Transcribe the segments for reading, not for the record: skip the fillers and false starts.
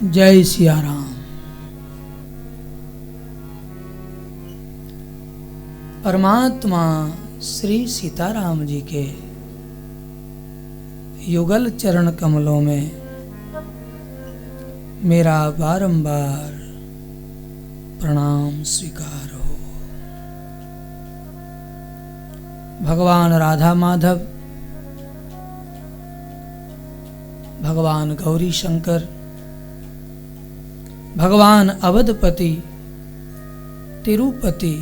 जय सिया राम। परमात्मा श्री सीताराम जी के युगल चरण कमलों में मेरा बारंबार प्रणाम स्वीकार हो। भगवान राधा माधव, भगवान गौरी शंकर, भगवान अवधपति, तिरुपति,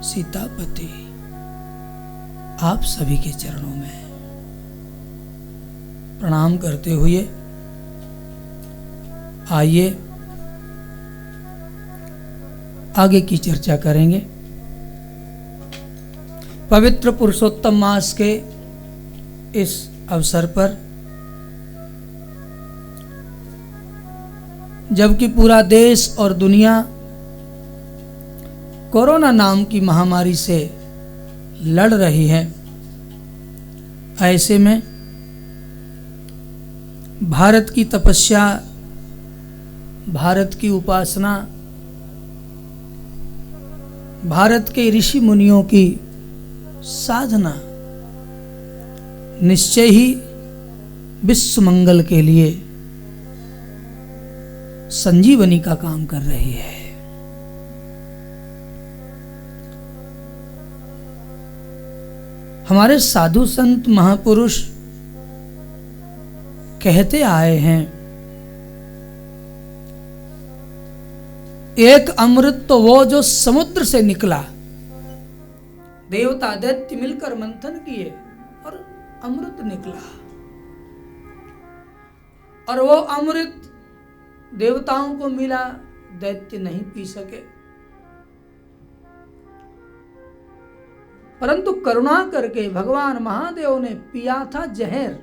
सीतापति, आप सभी के चरणों में प्रणाम करते हुए आइए आगे की चर्चा करेंगे। पवित्र पुरुषोत्तम मास के इस अवसर पर, जबकि पूरा देश और दुनिया कोरोना नाम की महामारी से लड़ रही है, ऐसे में भारत की तपस्या, भारत की उपासना, भारत के ऋषि मुनियों की साधना निश्चय ही विश्व मंगल के लिए संजीवनी का काम कर रही है। हमारे साधु संत महापुरुष कहते आए हैं, एक अमृत तो वो जो समुद्र से निकला, देवता दैत्य मिलकर मंथन किए और अमृत निकला, और वो अमृत देवताओं को मिला, दैत्य नहीं पी सके। परंतु करुणा करके भगवान महादेव ने पिया था जहर,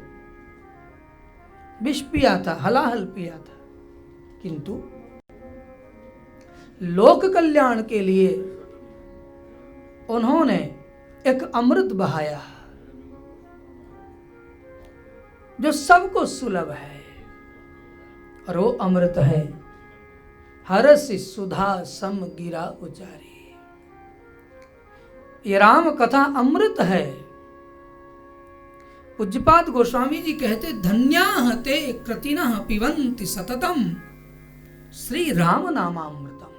विष पिया था, हलाहल पिया था, किंतु लोक कल्याण के लिए उन्होंने एक अमृत बहाया जो सबको सुलभ है, और वो अमृत है हरसि सुधा सम गिरा उचारी। ये राम कथा अमृत है। पूज्यपाद गोस्वामी जी कहते, धन्याः ते कृतिनः पिबन्ति सततम श्री राम नामामृतम।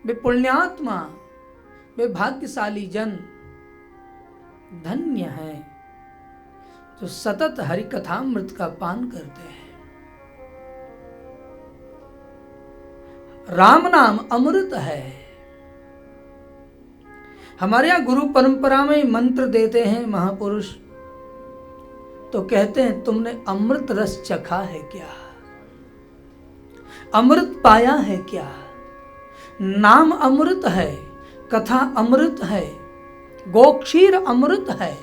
वे पुण्यात्मा, वे भाग्यशाली जन धन्य हैं जो सतत हरि कथामृत का पान करते हैं। राम नाम अमृत है। हमारे यहाँ गुरु परंपरा में मंत्र देते हैं महापुरुष, तो कहते हैं तुमने अमृत रस चखा है क्या, अमृत पाया है क्या। नाम अमृत है, कथा अमृत है, गोक्षीर अमृत है।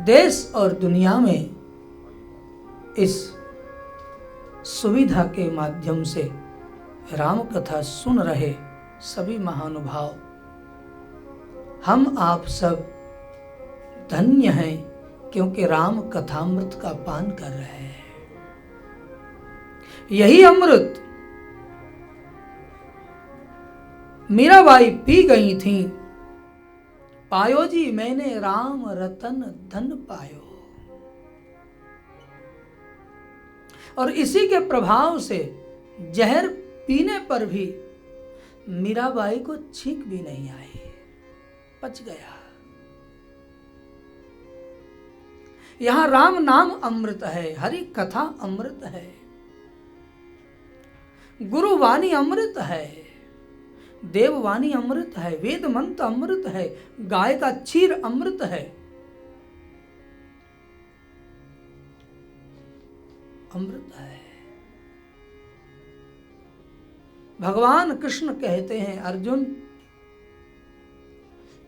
देश और दुनिया में इस सुविधा के माध्यम से राम कथा सुन रहे सभी महानुभाव, हम आप सब धन्य हैं, क्योंकि राम कथामृत का पान कर रहे हैं। यही अमृत मीराबाई पी गई थी, पायो जी मैंने राम रतन धन पायो। और इसी के प्रभाव से जहर पीने पर भी मीराबाई को छींक भी नहीं आई, पच गया। यहां राम नाम अमृत है, हरि कथा अमृत है, गुरुवाणी अमृत है, देववाणी अमृत है, वेद मंत्र अमृत है, गाय का क्षीर अमृत है, अमृत है। भगवान कृष्ण कहते हैं, अर्जुन,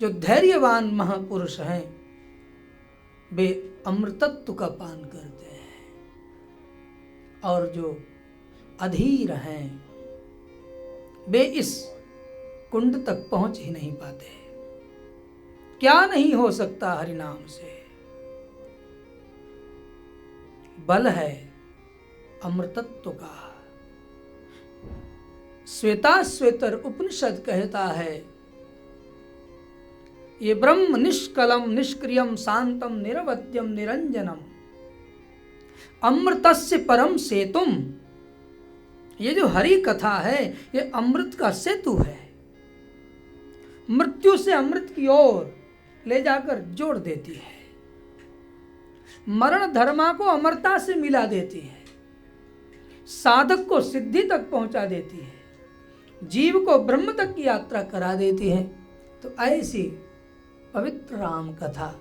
जो धैर्यवान महापुरुष हैं वे अमृतत्व का पान करते हैं, और जो अधीर हैं वे इस कुंड तक पहुंच ही नहीं पाते। क्या नहीं हो सकता हरि नाम से। बल है अमृतत्व का। श्वेता श्वेतर उपनिषद कहता है ये ब्रह्म निष्कलम निष्क्रियम शांतम निरवध्यम निरंजनम अमृतस्य परम सेतुम। ये जो हरि कथा है ये अमृत का सेतु है, मृत्यु से अमृत की ओर ले जाकर जोड़ देती है, मरण धर्मा को अमरता से मिला देती है, साधक को सिद्धि तक पहुंचा देती है, जीव को ब्रह्म तक की यात्रा करा देती है। तो ऐसी पवित्र राम कथा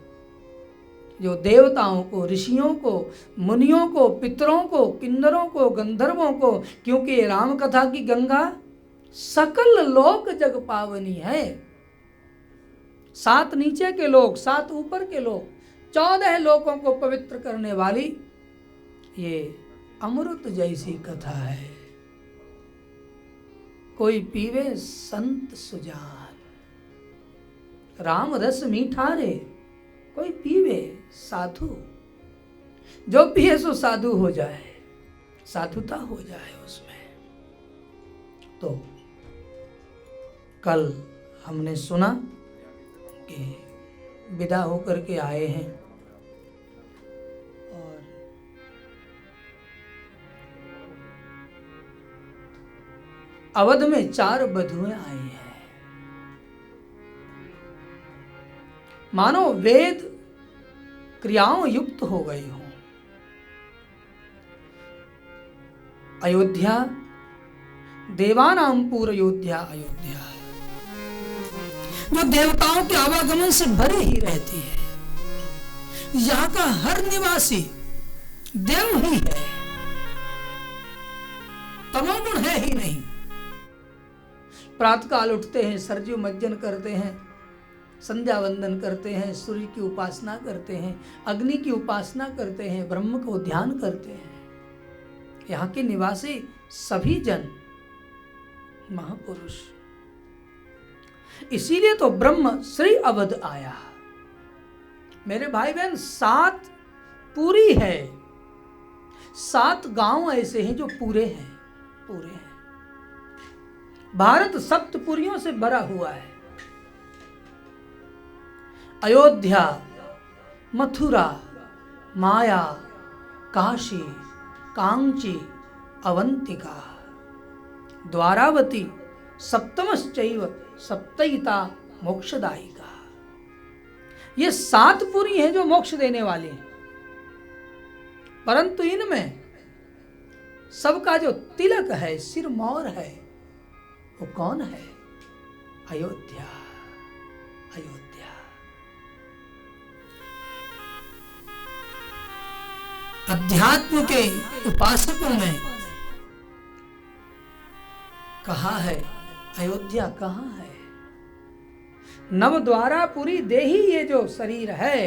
जो देवताओं को, ऋषियों को, मुनियों को, पितरों को, किन्नरों को, गंधर्वों को, क्योंकि ये राम कथा की गंगा सकल लोक जग पावनी है। 7 नीचे के लोग, 7 ऊपर के लोग, 14 लोकों को पवित्र करने वाली ये अमृत जैसी कथा है। कोई पीवे संत सुजान, राम रस मीठा रे कोई पीवे साधु, जो पिए सो साधु हो जाए, साधुता हो जाए उसमें। तो कल हमने सुना कि विदा होकर के आए हैं और अवध में 4 बधुएं आई हैं। मानो वेद क्रियाओं युक्त हो गई हो। अयोध्या देवानामपुर अयोध्या, अयोध्या वो देवताओं के आवागमन से भरे ही रहती है। यहाँ का हर निवासी देव ही है, तमोगुण है ही नहीं। प्रातःकाल उठते हैं, सरजू मज्जन करते हैं, संध्या वंदन करते हैं, सूर्य की उपासना करते हैं, अग्नि की उपासना करते हैं, ब्रह्म को ध्यान करते हैं। यहाँ के निवासी सभी जन महापुरुष। इसीलिए तो ब्रह्म श्री अवध आया। मेरे भाई बहन 7 पूरी है, 7 गांव ऐसे हैं जो पूरे हैं, पूरे हैं। भारत 7 पुरियों से भरा हुआ है। अयोध्या, मथुरा, माया, काशी, कांची, अवंतिका, द्वारावती, सप्तमश्चैव सप्तयिता मोक्षदायिका। ये 7 पुरी हैं जो मोक्ष देने वाली हैं। परंतु इनमें सबका जो तिलक है, सिरमौर है, वो कौन है? अयोध्या, अयोध्या। अध्यात्म के उपासकों ने कहा है अयोध्या कहाँ है? नवद्वारापुरी देही ये जो शरीर है,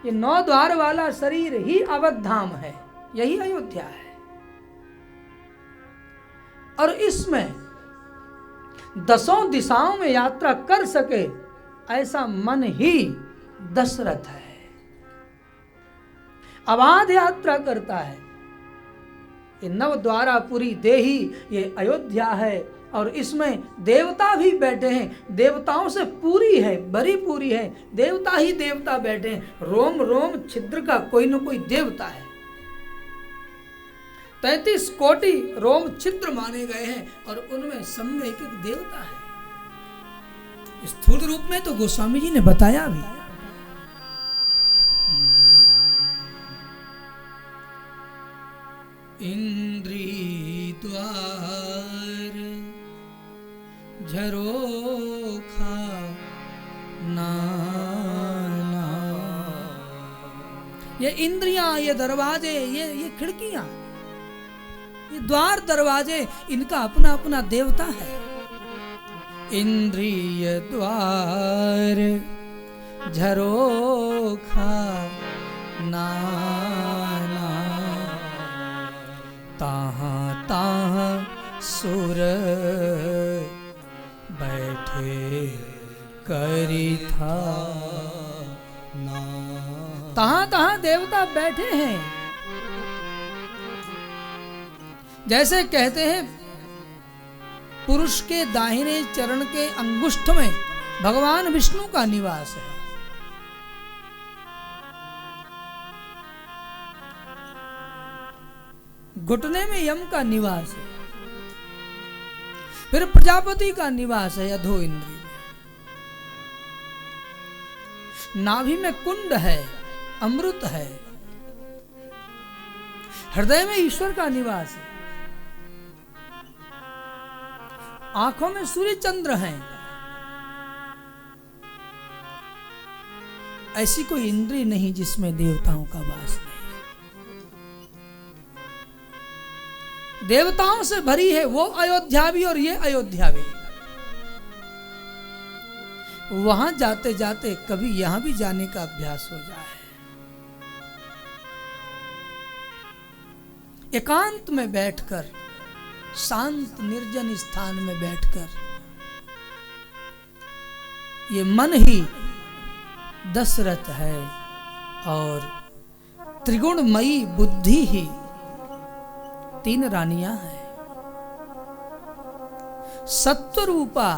ये 9 द्वार वाला शरीर ही अवध धाम है, यही अयोध्या है। और इसमें 10 दिशाओं में यात्रा कर सके ऐसा मन ही दशरथ है। अबाध यात्रा करता है। ये नवद्वारापुरी देही ये अयोध्या है और इसमें देवता भी बैठे हैं। देवताओं से पूरी है, बड़ी पूरी है। देवता ही देवता बैठे हैं। रोम रोम छिद्र का कोई न कोई देवता है। 33 कोटि रोम छिद्र माने गए हैं और उनमें सब में एक एक देवता है। स्थूल रूप में तो गोस्वामी जी ने बताया भी। इंद्री द्वार झरोखा नाना। ये इंद्रियां, ये दरवाजे, ये खिड़कियां, ये द्वार दरवाजे, इनका अपना अपना देवता है। इंद्रिय द्वार झरोखा नाना। ताहाँ ताहाँ सुर बैठे करी था ना। तहाँ तहाँ देवता बैठे हैं जैसे कहते हैं पुरुष के दाहिने चरण के अंगुष्ठ में भगवान विष्णु का निवास है। घुटने में यम का निवास है, फिर प्रजापति का निवास है अधो इंद्रिय में, नाभि में कुंड है, अमृत है, हृदय में ईश्वर का निवास है, आंखों में सूर्य चंद्र हैं। ऐसी कोई इंद्रिय नहीं जिसमें देवताओं का वास नहीं। देवताओं से भरी है वो अयोध्या भी और ये अयोध्या भी। वहां जाते जाते कभी यहां भी जाने का अभ्यास हो जाए। एकांत में बैठकर, शांत निर्जन स्थान में बैठकर ये मन ही दशरथ है और त्रिगुणमयी बुद्धि ही 3 रानियां हैं। सत्व रूपा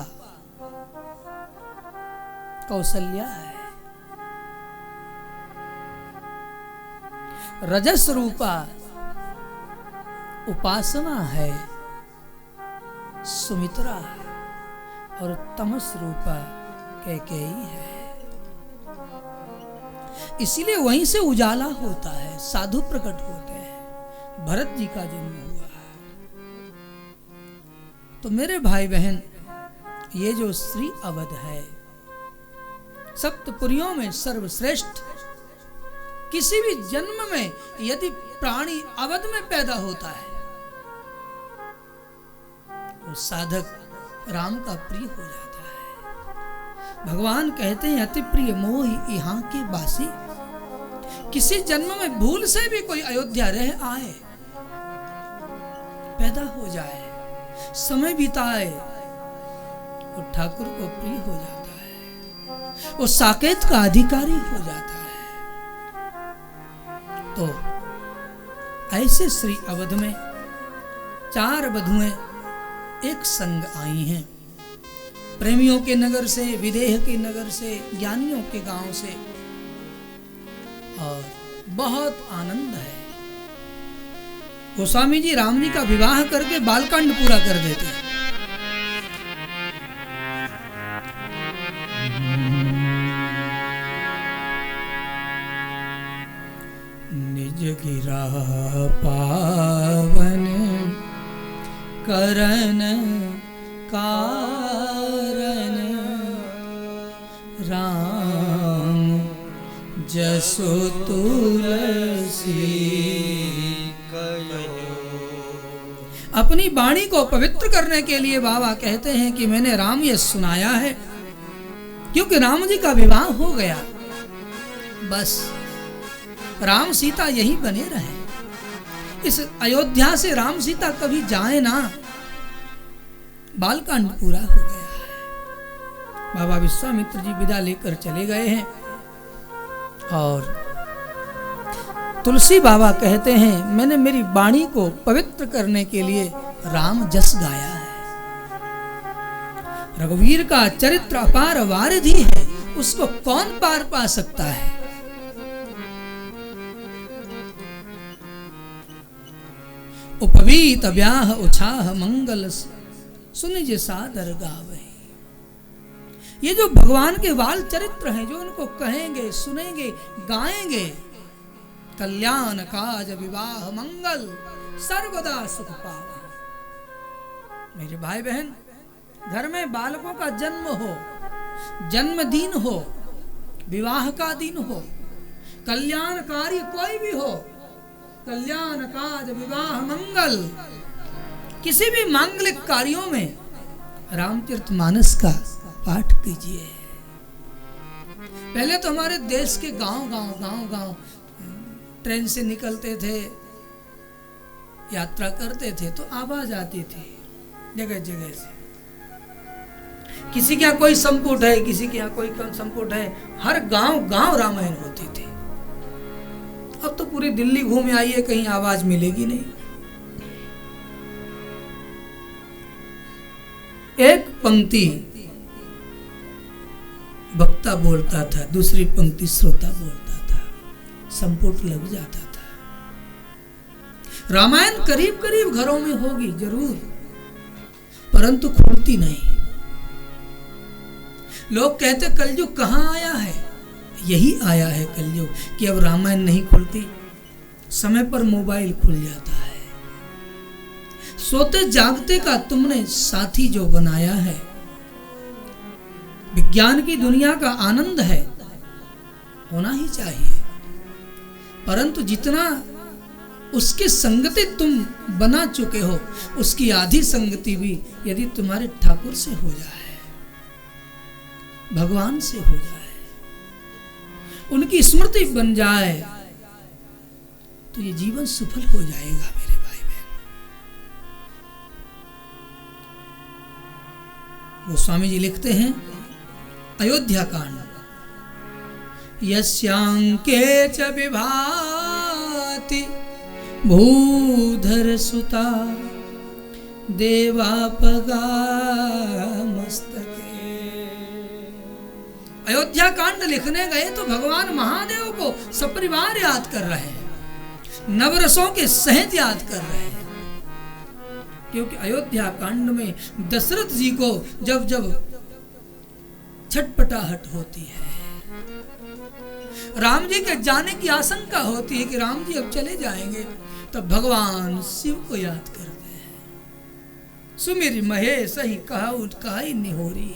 कौशल्या है, रजस रूपा उपासना है सुमित्रा है, और तमस रूपा कैकेयी है। इसीलिए वहीं से उजाला होता है, साधु प्रकट होते हैं। भरत जी का जन्म हुआ है। तो मेरे भाई बहन, ये जो श्री अवध है सप्तपुरियों में सर्वश्रेष्ठ, किसी भी जन्म में यदि प्राणी अवध में पैदा होता है वो साधक राम का प्रिय हो जाता है। भगवान कहते हैं अति प्रिय मोहि यहाँ के बासी। किसी जन्म में भूल से भी कोई अयोध्या रह आए, पैदा हो जाए, समय बिताए, वो ठाकुर को प्रिय हो जाता है, वो साकेत का अधिकारी हो जाता है। तो ऐसे श्री अवध में 4 वधुएं एक संग आई हैं। प्रेमियों के नगर से, विदेह के नगर से, ज्ञानियों के गांव से, और बहुत आनंद है। गोस्वामी जी राम जी का विवाह करके बालकांड पूरा कर देते हैं। निज गिरा पावन करन कारण, राम जसो तुलसी कयो। अपनी वाणी को पवित्र करने के लिए बाबा कहते हैं कि मैंने राम यश सुनाया है, क्योंकि राम जी का विवाह हो गया। बस राम सीता यही बने रहे। इस अयोध्या से राम सीता कभी जाए ना। बालकांड पूरा हो गया है। बाबा विश्वामित्र जी विदा लेकर चले गए हैं और तुलसी बाबा कहते हैं मैंने मेरी वाणी को पवित्र करने के लिए राम जस गाया है। रघुवीर का चरित्र अपार वारिधि है, उसको कौन पार पा सकता है। उपवीत ब्याह उछाह मंगल सुनिज सादर गावे। ये जो भगवान के वाल चरित्र हैं, जो उनको कहेंगे, सुनेंगे, गाएंगे, कल्याण काज विवाह मंगल सर्वदा सुख पावा। मेरे भाई बहन, घर में बालकों का जन्म हो, जन्मदिन हो, विवाह का दिन हो, कल्याण कार्य कोई भी हो, कल्याण काज विवाह मंगल, किसी भी मांगलिक कार्यों में रामचरितमानस का पाठ कीजिए। पहले तो हमारे देश के गांव ट्रेन से निकलते थे, यात्रा करते थे तो आवाज आती थी जगह जगह से। किसी के यहाँ कोई संपुट है, किसी के यहाँ कोई संपुट है, हर गांव रामायण होती थी। अब तो पूरी दिल्ली घूमे आइए, कहीं आवाज मिलेगी नहीं। पंक्ति वक्ता बोलता था, दूसरी पंक्ति श्रोता बोलता था, संपुट लग जाता था। रामायण करीब करीब घरों में होगी जरूर, परंतु खुलती नहीं। लोग कहते कलयुग कहां आया है, यही आया है कलयुग कि अब रामायण नहीं खुलती, समय पर मोबाइल खुल जाता है। सोते जागते का तुमने साथी जो बनाया है, विज्ञान की दुनिया का आनंद है, होना ही चाहिए, परंतु जितना उसकी संगति तुम बना चुके हो, उसकी आधी संगति भी यदि तुम्हारे ठाकुर से हो जाए, भगवान से हो जाए, उनकी स्मृति बन जाए, तो ये जीवन सफल हो जाएगा मेरे भाई बहन। वो स्वामी जी लिखते हैं अयोध्या कांड, यस्यांके च विभाति भूधर सुता देवापगा मस्तके। अयोध्या कांड लिखने गए तो भगवान महादेव को सपरिवार याद कर रहे हैं, नवरसों के सहित याद कर रहे हैं, क्योंकि अयोध्या कांड में दशरथ जी को जब जब छटपटाहट होती है, राम जी के जाने की आशंका होती है कि राम जी अब चले जाएंगे, तब भगवान शिव को याद करते हैं। सुमिर महेश ही कहा उठकाई निहोरी,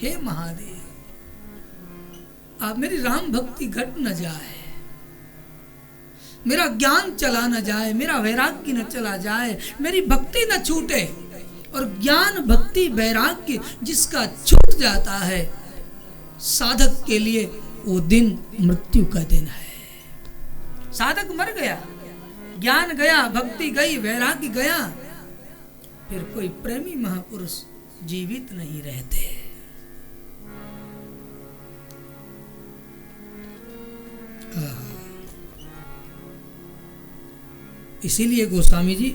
हे महादेव आप मेरी राम भक्ति घट न जाए, मेरा ज्ञान चला न जाए, मेरा वैराग्य न चला जाए, मेरी भक्ति न छूटे। और ज्ञान भक्ति वैराग्य जिसका छूट जाता है, साधक के लिए वो दिन मृत्यु का दिन है। साधक मर गया, ज्ञान गया, भक्ति गई, वैराग्य गया, फिर कोई प्रेमी महापुरुष जीवित नहीं रहते। इसीलिए गोस्वामी जी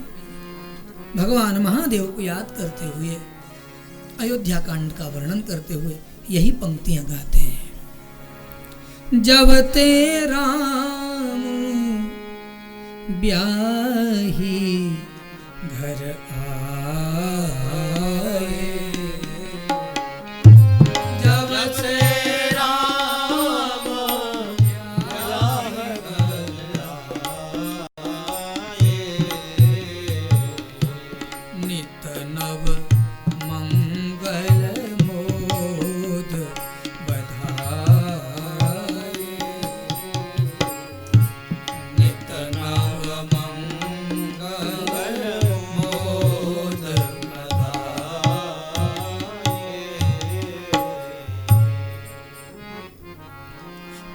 भगवान महादेव को याद करते हुए, अयोध्या कांड का वर्णन करते हुए यही पंक्तियां गाते हैं। जब ते राम ब्याही घर आए, जब से राम ब्याही घर आए, नित नव मंगल मोद बधाए, नित नव मंगल मोद बधाए।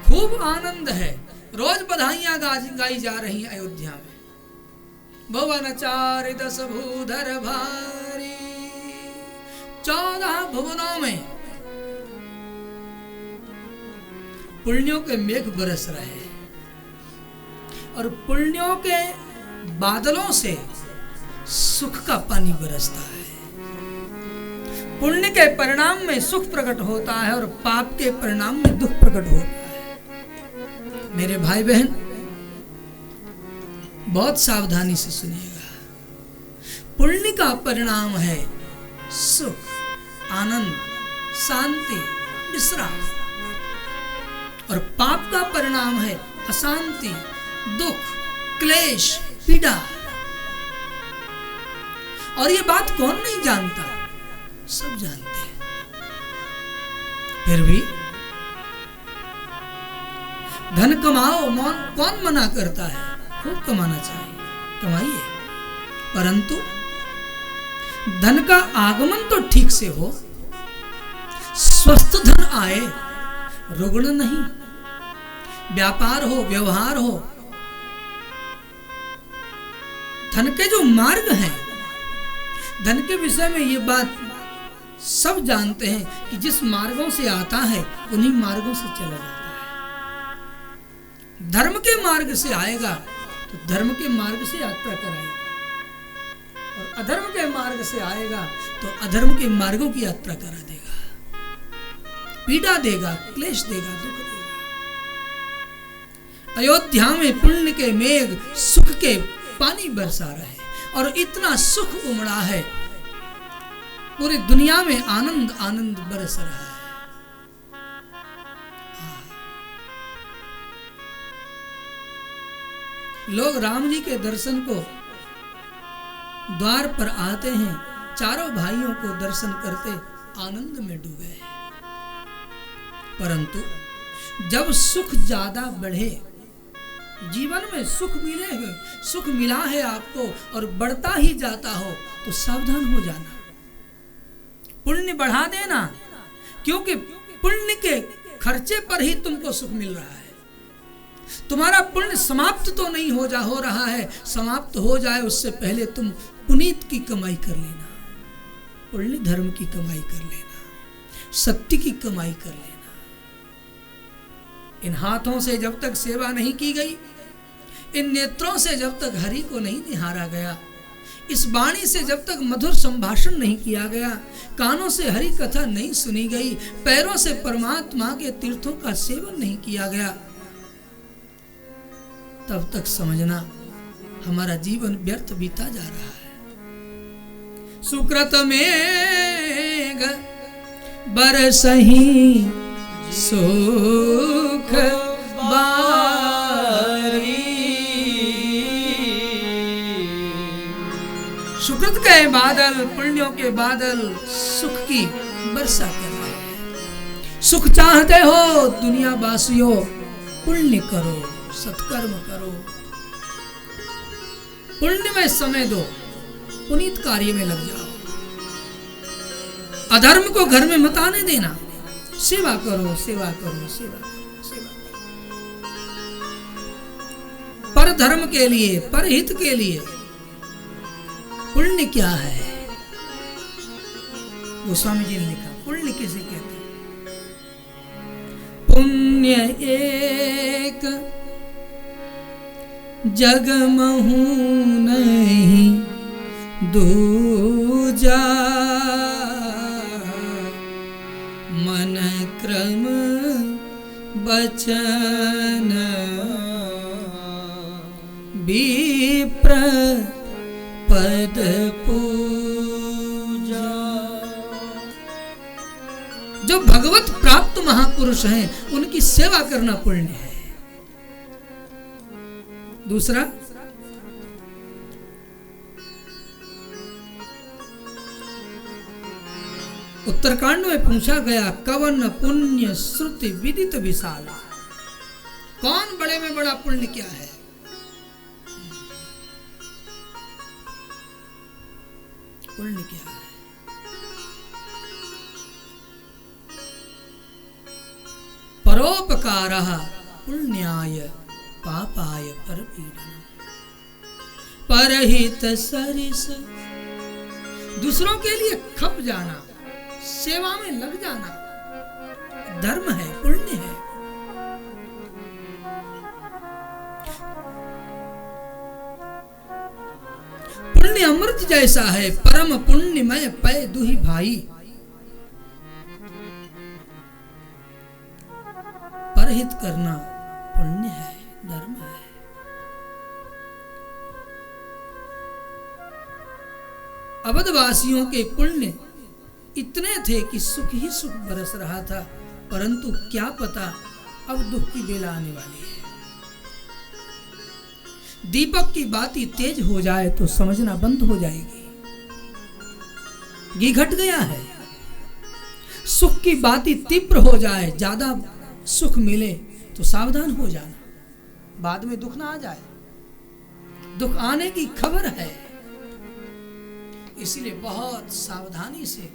खूब आनंद है, रोज बधाइयां गाई जा रही हैं अयोध्या में। भुवन चारि दस भूधर भारी, 14 भुवनों में पुण्यों के मेघ बरस रहे हैं, और पुण्यों के बादलों से सुख का पानी बरसता है। पुण्य के परिणाम में सुख प्रकट होता है और पाप के परिणाम में दुख प्रकट होता है। मेरे भाई बहन बहुत सावधानी से सुनिएगा। पुण्य का परिणाम है सुख, आनंद, शांति, विश्राम, और पाप का परिणाम है अशांति, दुख, क्लेश, पीड़ा। और ये बात कौन नहीं जानता, सब जानते हैं। फिर भी धन कमाओ, कौन मना करता है? खूब कमाना चाहिए, कमाइए, परंतु धन का आगमन तो ठीक से हो, स्वस्थ धन आए, रुग्ण नहीं। व्यापार हो, व्यवहार हो, धन के जो मार्ग हैं, धन के विषय में ये बात सब जानते हैं कि जिस मार्गों से आता है उन्हीं मार्गों से चला जाता है। धर्म के मार्ग से आएगा तो धर्म के मार्ग से यात्रा कराएगा, और अधर्म के मार्ग से आएगा तो अधर्म के मार्गों की यात्रा करा देगा, पीड़ा देगा, क्लेश देगा, दुख देगा। अयोध्या में पुण्य के मेघ सुख के पानी बरसा रहे और इतना सुख उमड़ा है, पूरी दुनिया में आनंद आनंद बरस रहा है। लोग राम जी के दर्शन को द्वार पर आते हैं, चारों भाइयों को दर्शन करते आनंद में डूबे हैं। परंतु जब सुख ज्यादा बढ़े, जीवन में सुख मिले है, सुख मिला है आपको और बढ़ता ही जाता हो तो सावधान हो जाना, पुण्य बढ़ा देना, क्योंकि पुण्य के खर्चे पर ही तुमको सुख मिल रहा है। तुम्हारा पुण्य समाप्त तो नहीं हो रहा है, समाप्त हो जाए उससे पहले तुम पुनीत की कमाई कर लेना, पुण्य धर्म की कमाई कर लेना, सत्य की कमाई कर लेना। इन हाथों से जब तक सेवा नहीं की गई, इन नेत्रों से जब तक हरि को नहीं निहारा गया, इस वाणी से जब तक मधुर संभाषण नहीं किया गया, कानों से हरि कथा नहीं सुनी गई, पैरों से परमात्मा के तीर्थों का सेवन नहीं किया गया, तब तक समझना हमारा जीवन व्यर्थ बीता जा रहा है। सुकृत मेघ बरसहि सुख बारी, सुकृत के बादल, पुण्यों के बादल सुख की वर्षा कर रहे हैं। सुख चाहते हो दुनिया वासियों, पुण्य करो, सत्कर्म करो, पुण्य में समय दो, पुनीत कार्य में लग जाओ, अधर्म को घर में मत आने देना, सेवा करो, सेवा करो, सेवा करो, सेवा करो, पर धर्म के लिए, पर हित के लिए। पुण्य क्या है? गोस्वामी जी ने लिखा, पुण्य किसे कहते हैं? पुण्य एक जग महु नहीं दूजा, मन क्रम बचन विप्र पद पूजा। जो भगवत प्राप्त महापुरुष हैं उनकी सेवा करना पुण्य है। दूसरा, उत्तरकांड में पूछा गया, कवन पुण्य श्रुति विदित विशाला, कौन बड़े में बड़ा पुण्य क्या है? पुण्य क्या है? परोपकारः पुण्याय पापाय परपीडनम्, परहित सरिस, दूसरों के लिए खप जाना, सेवा में लग जाना धर्म है, पुण्य है। पुण्य अमृत जैसा है, परम पुण्यमय पै दुहि भाई, परहित करना पुण्य है, धर्म है। अवधवासियों के पुण्य इतने थे कि सुख ही सुख बरस रहा था, परंतु क्या पता अब दुख की बेला आने वाली है। दीपक की बाती तेज हो जाए तो समझना बंद हो जाएगी, घी घट गया है। सुख की बाती तीव्र हो जाए, ज्यादा सुख मिले तो सावधान हो जाना, बाद में दुख ना आ जाए, दुख आने की खबर है। इसलिए बहुत सावधानी से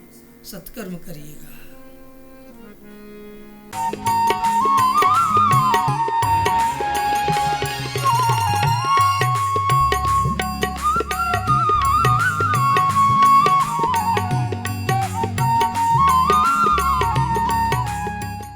सत्कर्म करिएगा।